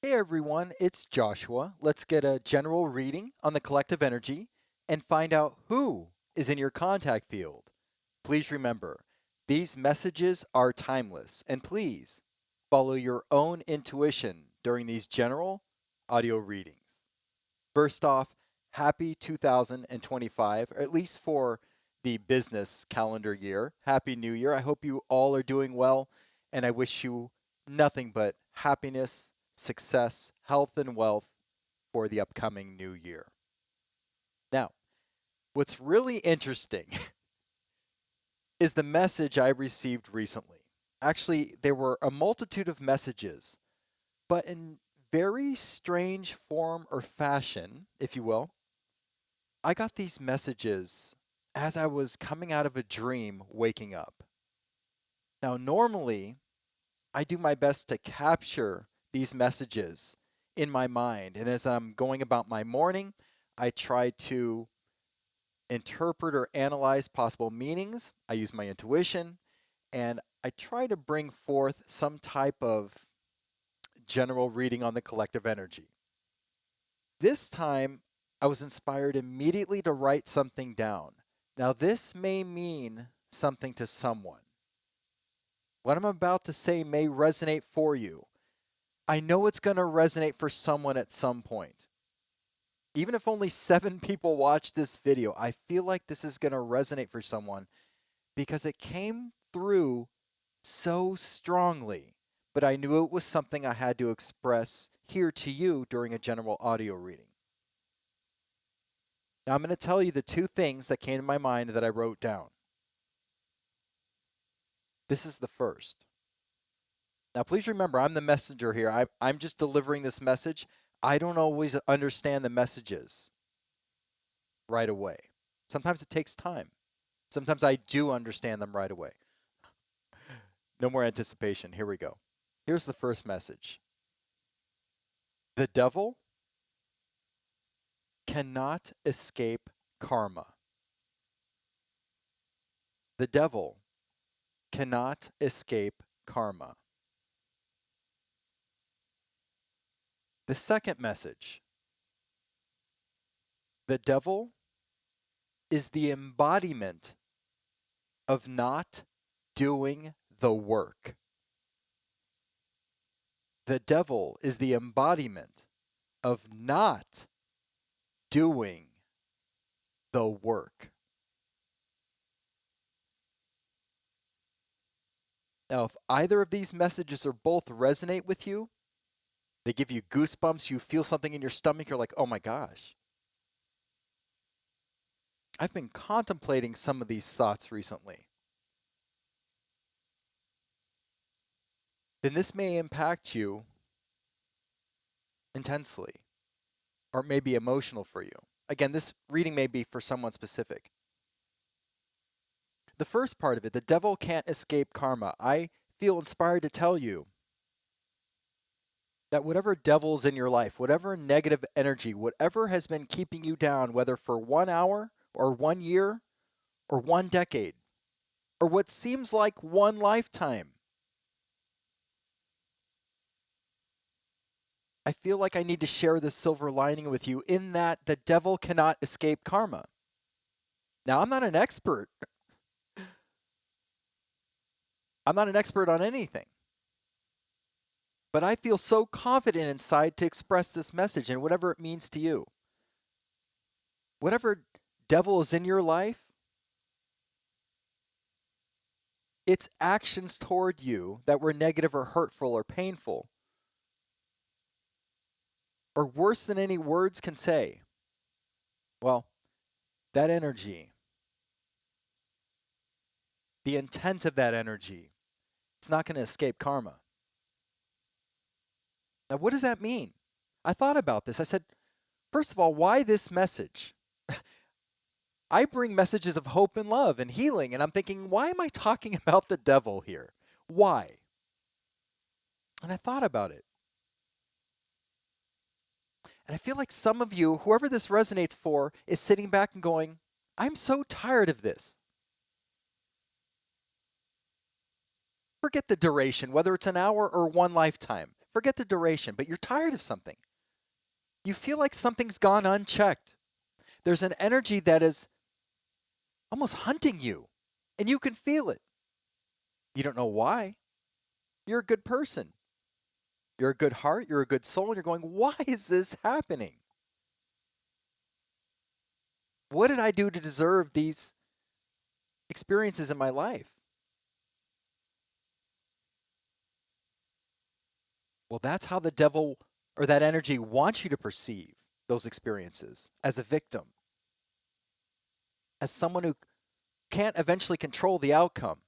Hey everyone, it's Joshua. Let's get a general reading on the collective energy and find out who is in your contact field. Please remember, these messages are timeless, and please follow your own intuition during these general audio readings. First off, happy 2025, or at least for the business calendar year. Happy New Year. I hope you all are doing well, and I wish you nothing but happiness, success, health, and wealth for the upcoming new year. Now, what's really interesting is the message I received recently. Actually, there were a multitude of messages, but in very strange form or fashion, if you will, I got these messages as I was coming out of a dream waking up. Now, normally, I do my best to capture these messages in my mind. And as I'm going about my morning, I try to interpret or analyze possible meanings. I use my intuition and I try to bring forth some type of general reading on the collective energy. This time, I was inspired immediately to write something down. Now, this may mean something to someone. What I'm about to say may resonate for you. I know it's going to resonate for someone at some point. Even if only 7 people watch this video, I feel like this is going to resonate for someone because it came through so strongly. But I knew it was something I had to express here to you during a general audio reading. Now, I'm going to tell you the 2 things that came to my mind that I wrote down. This is the first. Now, please remember, I'm the messenger here. I'm just delivering this message. I don't always understand the messages right away. Sometimes it takes time. Sometimes I do understand them right away. No more anticipation. Here we go. Here's the first message. The devil cannot escape karma. The devil cannot escape karma. The second message. The devil is the embodiment of not doing the work. The devil is the embodiment of not doing the work. Now, if either of these messages or both resonate with you, they give you goosebumps, you feel something in your stomach, you're like, oh my gosh. I've been contemplating some of these thoughts recently. Then this may impact you intensely, or it may be emotional for you. Again, this reading may be for someone specific. The first part of it, the devil can't escape karma. I feel inspired to tell you that whatever devil's in your life, whatever negative energy, whatever has been keeping you down, whether for 1 hour or 1 year or 1 decade, or what seems like 1 lifetime, I feel like I need to share this silver lining with you in that the devil cannot escape karma. Now, I'm not an expert. I'm not an expert on anything. But I feel so confident inside to express this message and whatever it means to you. Whatever devil is in your life, its actions toward you that were negative or hurtful or painful, or worse than any words can say, well, that energy, the intent of that energy, it's not going to escape karma. Now, what does that mean? I thought about this. I said, first of all, why this message? I bring messages of hope and love and healing, and I'm thinking, why am I talking about the devil here? Why? And I thought about it. And I feel like some of you, whoever this resonates for, is sitting back and going, I'm so tired of this. Forget the duration, whether it's an hour or 1 lifetime. Forget the duration, but you're tired of something. You feel like something's gone unchecked. There's an energy that is almost hunting you, and you can feel it. You don't know why. You're a good person. You're a good heart. You're a good soul. And you're going, why is this happening? What did I do to deserve these experiences in my life? Well, that's how the devil or that energy wants you to perceive those experiences, as a victim, as someone who can't eventually control the outcome.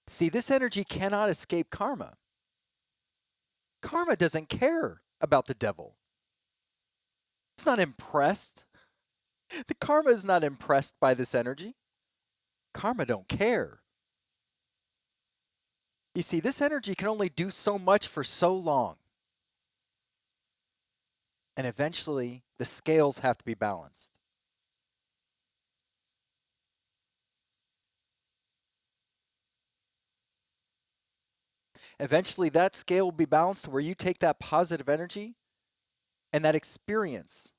See, this energy cannot escape karma. Karma doesn't care about the devil. It's not impressed. The karma is not impressed by this energy. Karma don't care. You see, this energy can only do so much for so long. And eventually, the scales have to be balanced. Eventually, that scale will be balanced to where you take that positive energy and that experience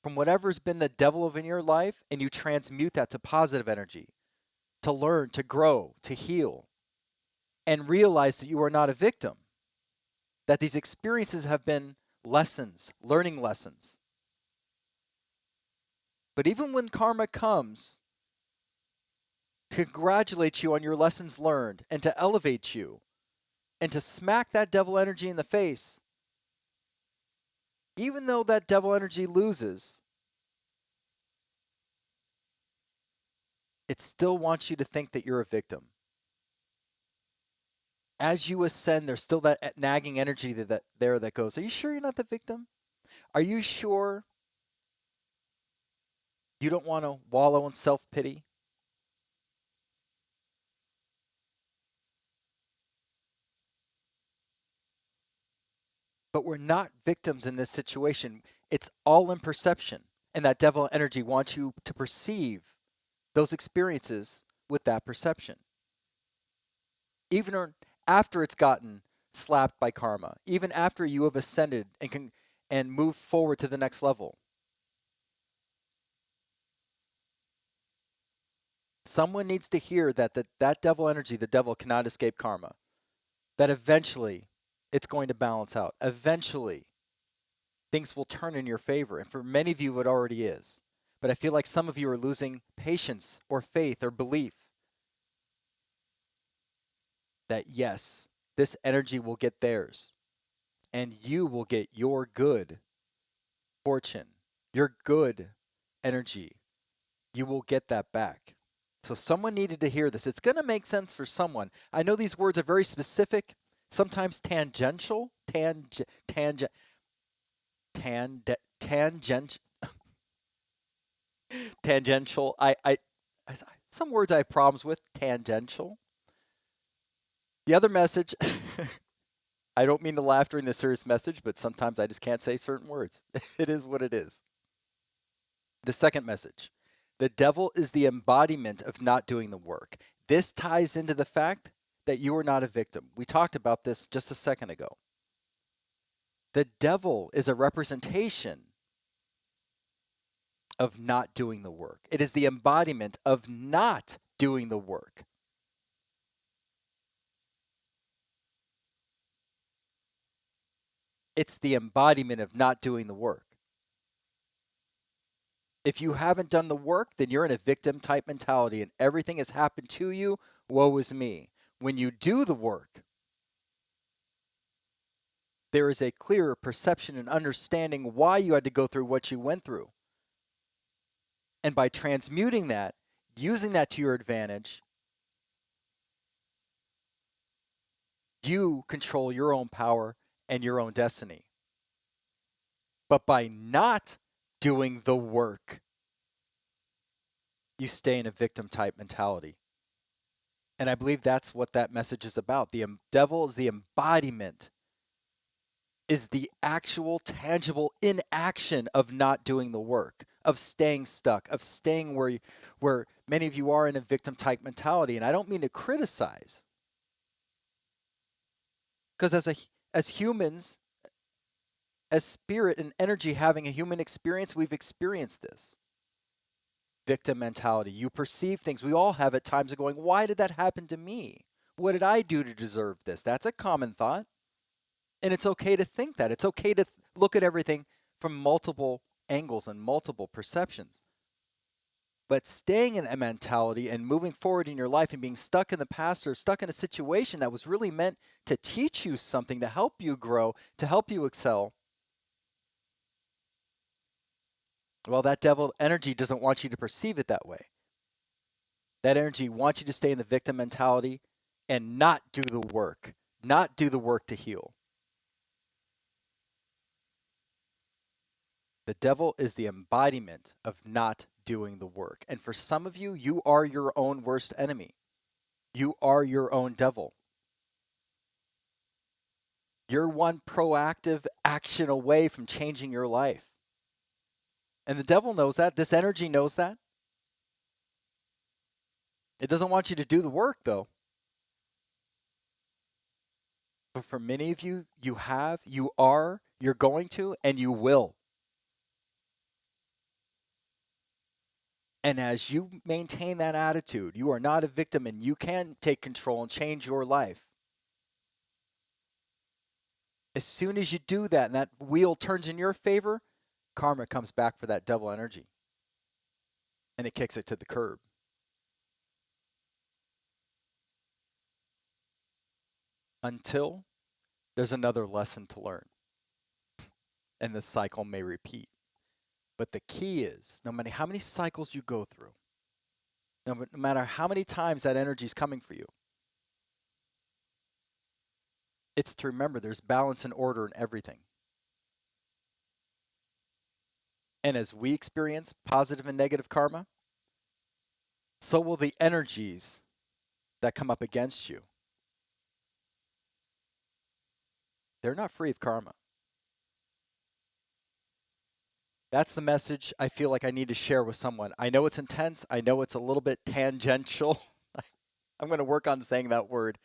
from whatever's been the devil of in your life, and you transmute that to positive energy, to learn, to grow, to heal, and realize that you are not a victim, that these experiences have been lessons, learning lessons. But even when karma comes to congratulate you on your lessons learned and to elevate you and to smack that devil energy in the face, even though that devil energy loses, it still wants you to think that you're a victim. As you ascend, there's still that nagging energy that goes, are you sure you're not the victim? Are you sure you don't want to wallow in self-pity? But we're not victims in this situation. It's all in perception. And that devil energy wants you to perceive those experiences with that perception. Even after it's gotten slapped by karma, even after you have ascended and moved forward to the next level. Someone needs to hear that devil energy, the devil cannot escape karma. That eventually it's going to balance out. Eventually things will turn in your favor. And for many of you, it already is. But I feel like some of you are losing patience or faith or belief that yes, this energy will get theirs and you will get your good fortune, your good energy. You will get that back. So someone needed to hear this. It's going to make sense for someone. I know these words are very specific, sometimes tangential, tangential. Some words I have problems with, tangential. The other message, I don't mean to laugh during the serious message, but sometimes I just can't say certain words. It is what it is. The second message, the devil is the embodiment of not doing the work. This ties into the fact that you are not a victim. We talked about this just a second ago. The devil is a representation of not doing the work. It is the embodiment of not doing the work. It's the embodiment of not doing the work. If you haven't done the work, then you're in a victim type mentality and everything has happened to you. Woe is me. When you do the work, there is a clearer perception and understanding why you had to go through what you went through. And by transmuting that, using that to your advantage, you control your own power and your own destiny. But by not doing the work, you stay in a victim type mentality. And I believe that's what that message is about. The devil is the embodiment, is the actual tangible inaction of not doing the work, of staying stuck, of staying where many of you are in a victim type mentality. And I don't mean to criticize, because as humans, as spirit and energy having a human experience, we've experienced this victim mentality. You perceive things. We all have at times of going, why did that happen to me? What did I do to deserve this? That's a common thought. And it's okay to think that. It's okay to look at everything from multiple angles and multiple perceptions. But staying in that mentality and moving forward in your life and being stuck in the past or stuck in a situation that was really meant to teach you something, to help you grow, to help you excel, well, that devil energy doesn't want you to perceive it that way. That energy wants you to stay in the victim mentality and not do the work to heal. The devil is the embodiment of not doing the work. And for some of you, you are your own worst enemy. You are your own devil. You're one proactive action away from changing your life. And the devil knows that. This energy knows that. It doesn't want you to do the work, though. But for many of you, you have, you are, you're going to, and you will. And as you maintain that attitude, you are not a victim and you can take control and change your life. As soon as you do that and that wheel turns in your favor, karma comes back for that devil energy. And it kicks it to the curb. Until there's another lesson to learn. And the cycle may repeat. But the key is, no matter how many cycles you go through, no matter how many times that energy is coming for you, it's to remember there's balance and order in everything. And as we experience positive and negative karma, so will the energies that come up against you. They're not free of karma. That's the message I feel like I need to share with someone. I know it's intense. I know it's a little bit tangential. I'm going to work on saying that word.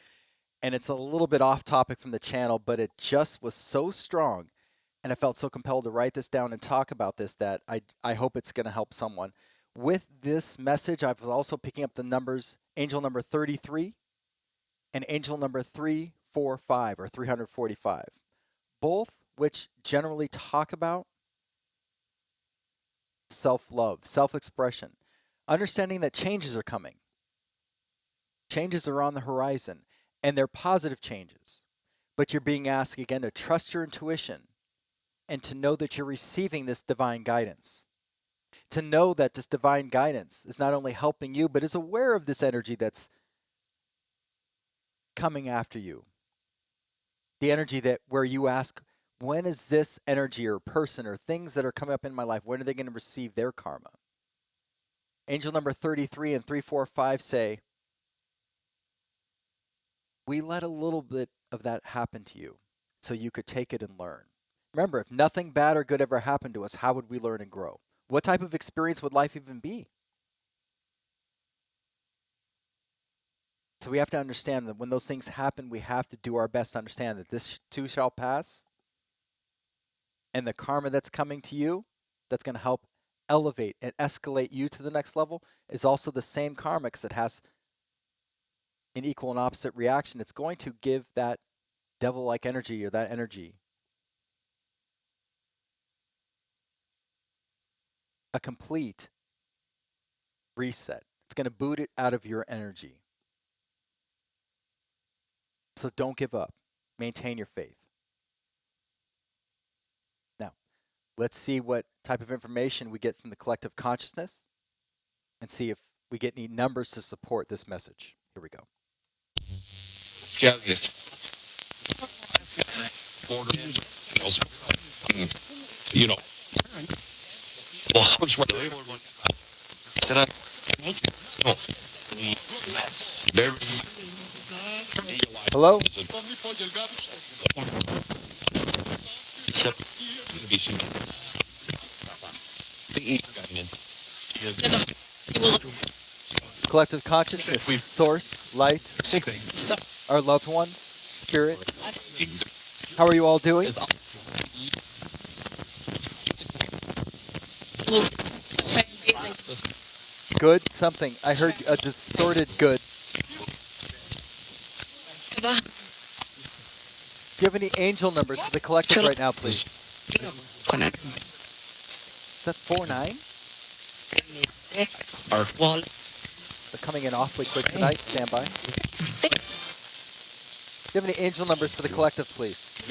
And it's a little bit off topic from the channel, but it just was so strong. And I felt so compelled to write this down and talk about this that I hope it's going to help someone. With this message, I was also picking up the numbers, angel number 33 and angel number 345 or 345, both which generally talk about self-love, self-expression, understanding that changes are coming. Changes are on the horizon, and they're positive changes. But you're being asked again to trust your intuition and to know that you're receiving this divine guidance. To know that this divine guidance is not only helping you, but is aware of this energy that's coming after you. The energy that where you ask, when is this energy or person or things that are coming up in my life, when are they going to receive their karma? Angel number 33 and 345 say, we let a little bit of that happen to you so you could take it and learn. Remember, if nothing bad or good ever happened to us, how would we learn and grow? What type of experience would life even be? So we have to understand that when those things happen, we have to do our best to understand that this too shall pass. And the karma that's coming to you, that's going to help elevate and escalate you to the next level, is also the same karma because it has an equal and opposite reaction. It's going to give that devil-like energy or that energy a complete reset. It's going to boot it out of your energy. So don't give up. Maintain your faith. Now, let's see what type of information we get from the collective consciousness and see if we get any numbers to support this message. Here we go. You know. Hello? Collective consciousness, source, light, our loved ones, spirit. How are you all doing? Good? Something. I heard a distorted good. Do you have any angel numbers for the collective right now, please? Is that 49? They're coming in awfully quick tonight. Stand by. Do you have any angel numbers for the collective, please?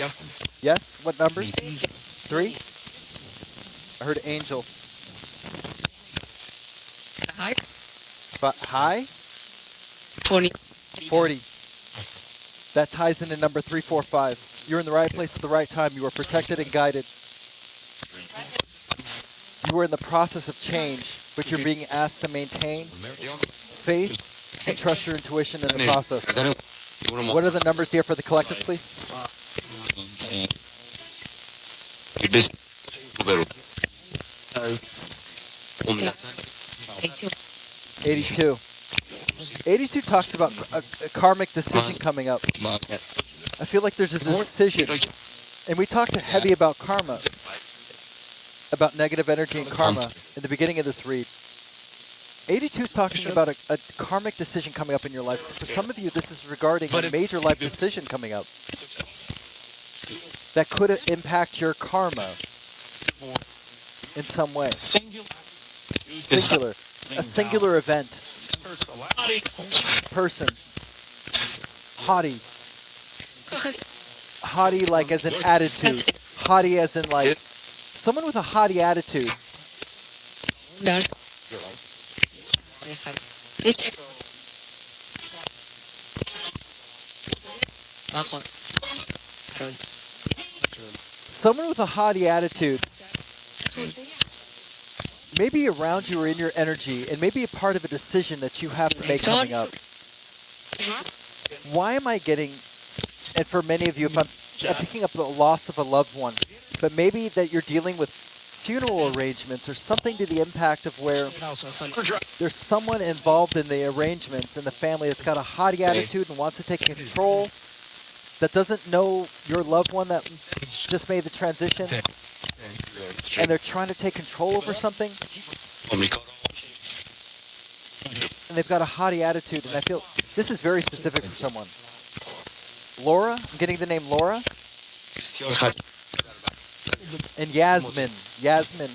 Yes? What numbers? 3? I heard angel. High? 40. That ties into number 345. You're in the right place at the right time. You are protected and guided. You are in the process of change, but you're being asked to maintain faith and trust your intuition in the process. What are the numbers here for the collective, please? 82. 82 talks about a karmic decision coming up. I feel like there's a decision. And we talked heavy about karma, about negative energy and karma in the beginning of this read. 82 is talking about a karmic decision coming up in your life. For some of you, this is regarding a major life decision coming up that could impact your karma in some way. Singular. A singular event. Person. Haughty. Haughty like as an attitude. Haughty as in like someone with a haughty attitude. Someone with a haughty attitude. Maybe around you or in your energy, and maybe a part of a decision that you have to make coming up. Why am I getting, and for many of you, if I'm picking up the loss of a loved one, but maybe that you're dealing with funeral arrangements or something to the impact of where there's someone involved in the arrangements in the family that's got a haughty attitude and wants to take control, that doesn't know your loved one that just made the transition, and they're trying to take control over something, and they've got a haughty attitude, and I feel this is very specific for someone. Laura, I'm getting the name Laura, and Yasmin, Yasmine.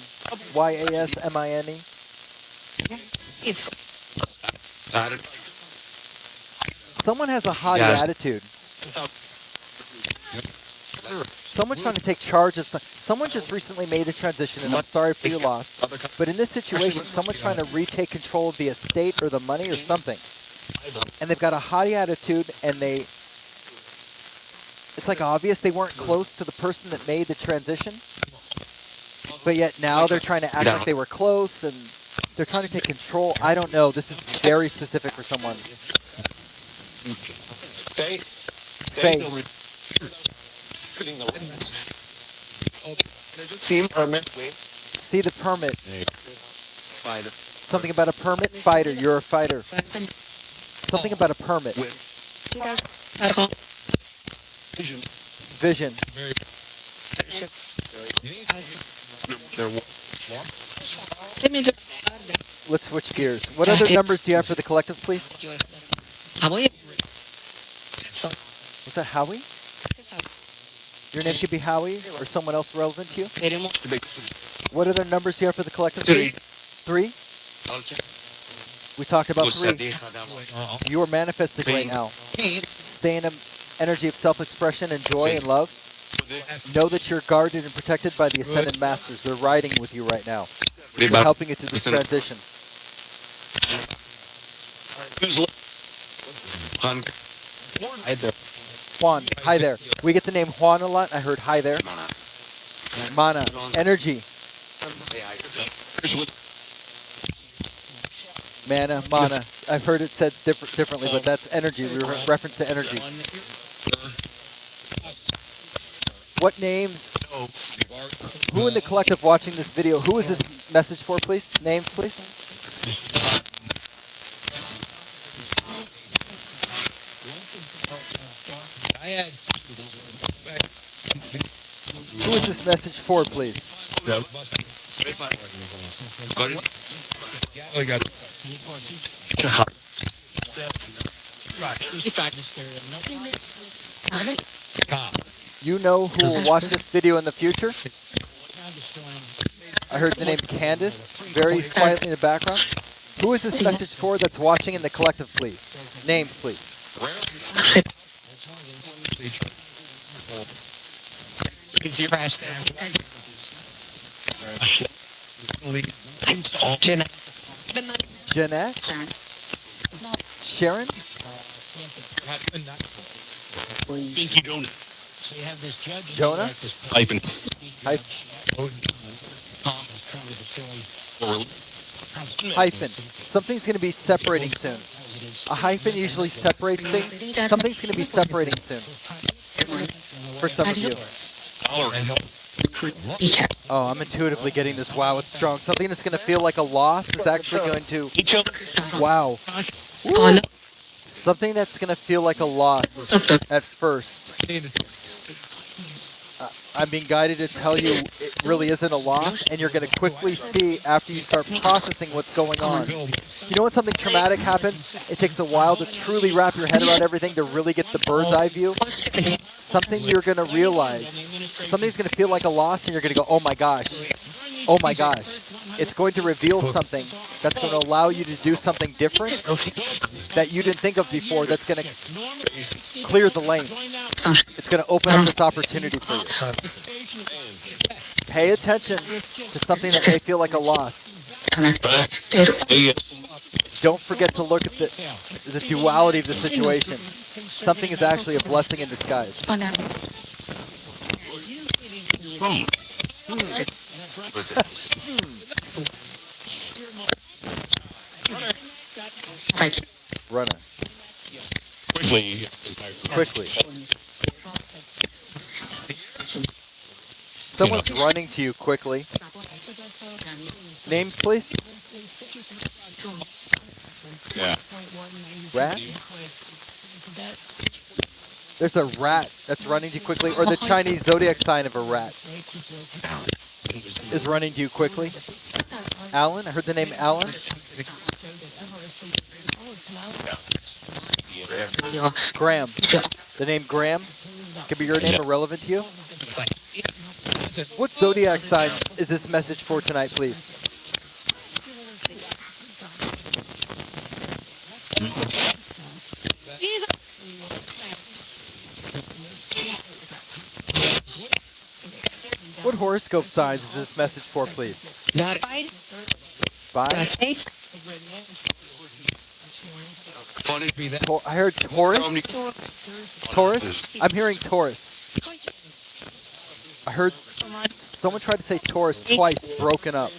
Someone has a haughty attitude. Someone's trying to take charge of someone just recently made a transition, and I'm sorry for your loss. But in this situation, someone's trying to retake control of the estate or the money or something. And they've got a haughty attitude, and it's like obvious they weren't close to the person that made the transition. But yet now they're trying to act like they were close, and they're trying to take control. I don't know. This is very specific for someone. Faith. See the permit. Something about a permit? Fighter. You're a fighter. Something about a permit. Vision. Let's switch gears. What other numbers do you have for the collective, please? Was that Howie? Your name could be Howie or someone else relevant to you? What other numbers do you have for the collective, please? 3? We talked about 3. You are manifesting right now. Stay in an energy of self-expression and joy and love. Know that you're guarded and protected by the Ascended Masters. They're riding with you right now. They're helping you through this transition. Juan, hi there. We get the name Juan a lot. I heard hi there. Mana, energy. Mana. I've heard it said differently, but that's energy. We reference to energy. What names? Who in the collective watching this video? Who is this message for, please? Names, please. I had. Who is this message for, please? I got. You know who will watch this video in the future? I heard the name Candace very quietly in the background. Who is this message for that's watching in the collective, please? Names, please. Jeanette? Sharon? Jonah? Hyphen. Hyphen. Something's going to be separating soon. A hyphen usually separates things. Something's going to be separating soon. For some of you. Oh, I'm intuitively getting this. Wow, it's strong. Something that's going to feel like a loss is actually going to... Wow. Woo. Something that's going to feel like a loss at first. I'm being guided to tell you it really isn't a loss, and you're going to quickly see after you start processing what's going on. You know when something traumatic happens, it takes a while to truly wrap your head around everything to really get the bird's eye view? Something you're going to realize. Something's going to feel like a loss, and you're going to go, oh my gosh. Oh my gosh. It's going to reveal something that's going to allow you to do something different that you didn't think of before, that's going to clear the lane. It's going to open up this opportunity for you. Pay attention to something that may feel like a loss. Don't forget to look at the duality of the situation. Something is actually a blessing in disguise. Runner. Quickly. Someone's running to you quickly. Names, please. Yeah. Rat? There's a rat that's running to you quickly, or the Chinese zodiac sign of a rat is running to you quickly. Alan? I heard the name Alan. Graham. The name Graham could be your name, irrelevant to you. What zodiac signs is this message for tonight, please? What horoscope signs is this message for, please? Bye. I heard Taurus. Taurus? I'm hearing Taurus. I heard someone tried to say Taurus twice, broken up.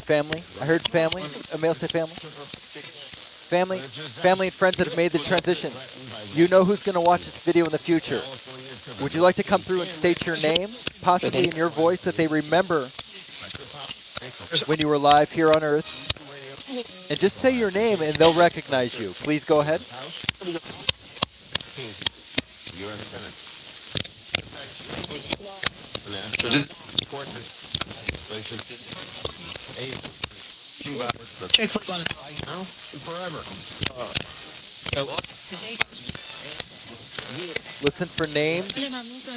Family. I heard family. A male say family. Family and friends that have made the transition. You know who's going to watch this video in the future. Would you like to come through and state your name, possibly in your voice, that they remember when you were live here on Earth? And just say your name and they'll recognize you. Please go ahead. Listen for names,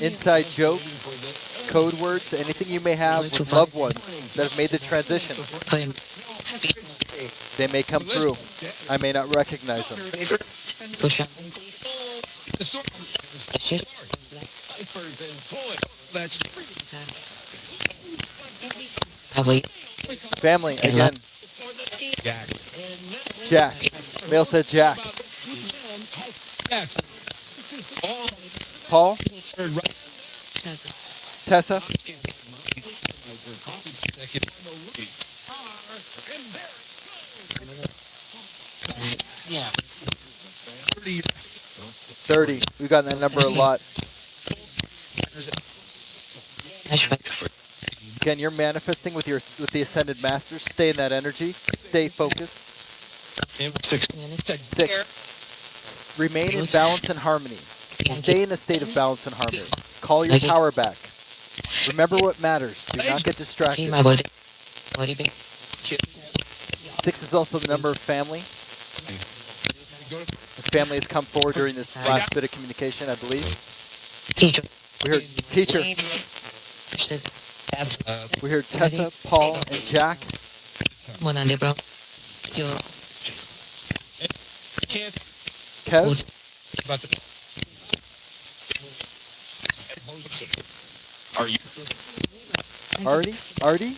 inside jokes, code words, anything you may have with loved ones that have made the transition. They may come through. I may not recognize them. Family, again. Jack. Male said Jack. Paul? Tessa? Yeah. 30. 30. We've gotten that number a lot. Again, you're manifesting with the ascended masters. Stay in that energy. Stay focused. 6. Remain in balance and harmony. Stay in a state of balance and harmony. Call your power back. Remember what matters. Do not get distracted. 6 is also the number of family. The family has come forward during this last bit of communication, I believe. We heard teacher. We heard Tessa, Paul, and Jack. Kev. Are you? Artie?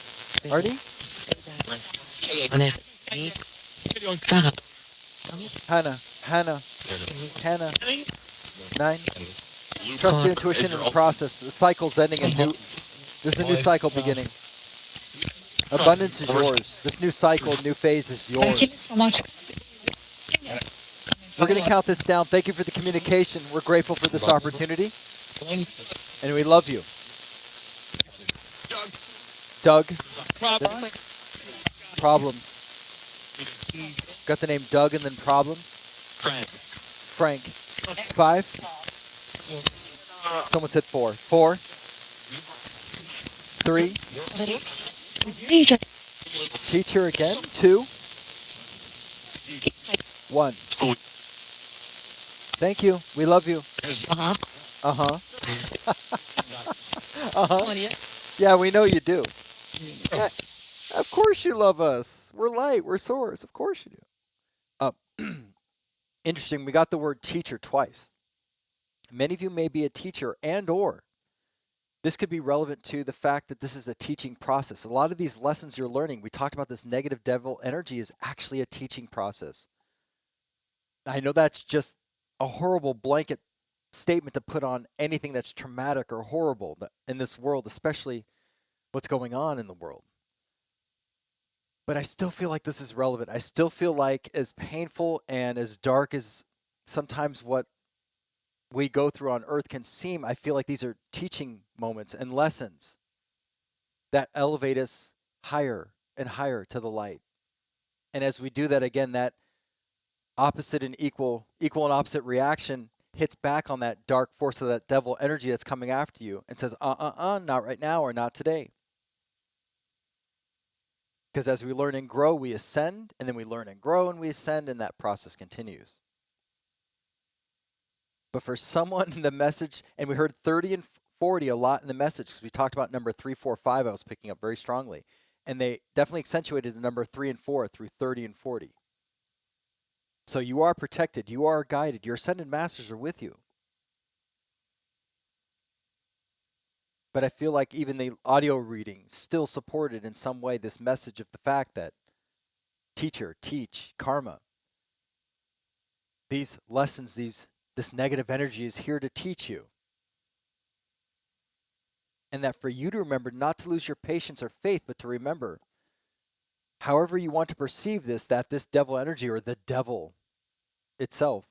Hannah. 9. Trust your intuition in the process. The cycle's ending and there's a new cycle beginning. Abundance is yours. This new cycle, new phase is yours. Thank you so much. We're going to count this down. Thank you for the communication. We're grateful for this opportunity. And we love you. Doug. Problems. Got the name Doug and then problems. Frank. 5. Someone said 4. 4. 3. Teacher again. 2. 1. Thank you. We love you. Yeah, we know you do. Yeah, of course you love us. We're light. We're source. Of course you do. Interesting. We got the word teacher twice. Many of you may be a teacher and/or this could be relevant to the fact that this is a teaching process. A lot of these lessons you're learning, we talked about this negative devil energy is actually a teaching process. I know that's just a horrible blanket statement to put on anything that's traumatic or horrible in this world, especially what's going on in the world. But I still feel like this is relevant. I still feel like as painful and as dark as sometimes what we go through on earth can seem, I feel like these are teaching moments and lessons that elevate us higher and higher to the light. And as we do that, again, that opposite and equal and opposite reaction hits back on that dark force of that devil energy that's coming after you and says, not right now or not today. Because as we learn and grow, we ascend, and then we learn and grow and we ascend, and that process continues. But for someone in the message, and we heard 30 and 40 a lot in the message, because we talked about number 3, 4, 5, I was picking up very strongly. And they definitely accentuated the number 3 and 4 through 30 and 40. So you are protected, you are guided, your ascended masters are with you. But I feel like even the audio reading still supported in some way this message of the fact that teacher, teach, karma. These lessons, this negative energy is here to teach you. And that for you to remember not to lose your patience or faith, but to remember, however you want to perceive this, that this devil energy or the devil itself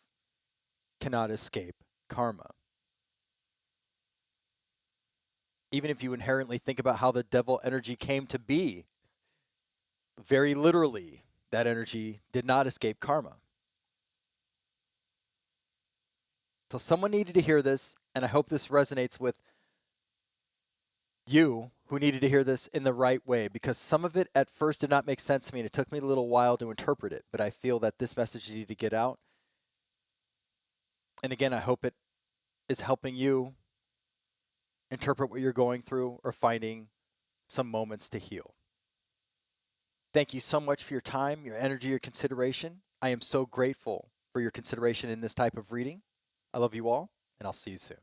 cannot escape karma. Even if you inherently think about how the devil energy came to be, very literally, that energy did not escape karma. So someone needed to hear this, and I hope this resonates with you who needed to hear this in the right way, because some of it at first did not make sense to me, and it took me a little while to interpret it, but I feel that this message needed to get out. And again, I hope it is helping you interpret what you're going through or finding some moments to heal. Thank you so much for your time, your energy, your consideration. I am so grateful for your consideration in this type of reading. I love you all, and I'll see you soon.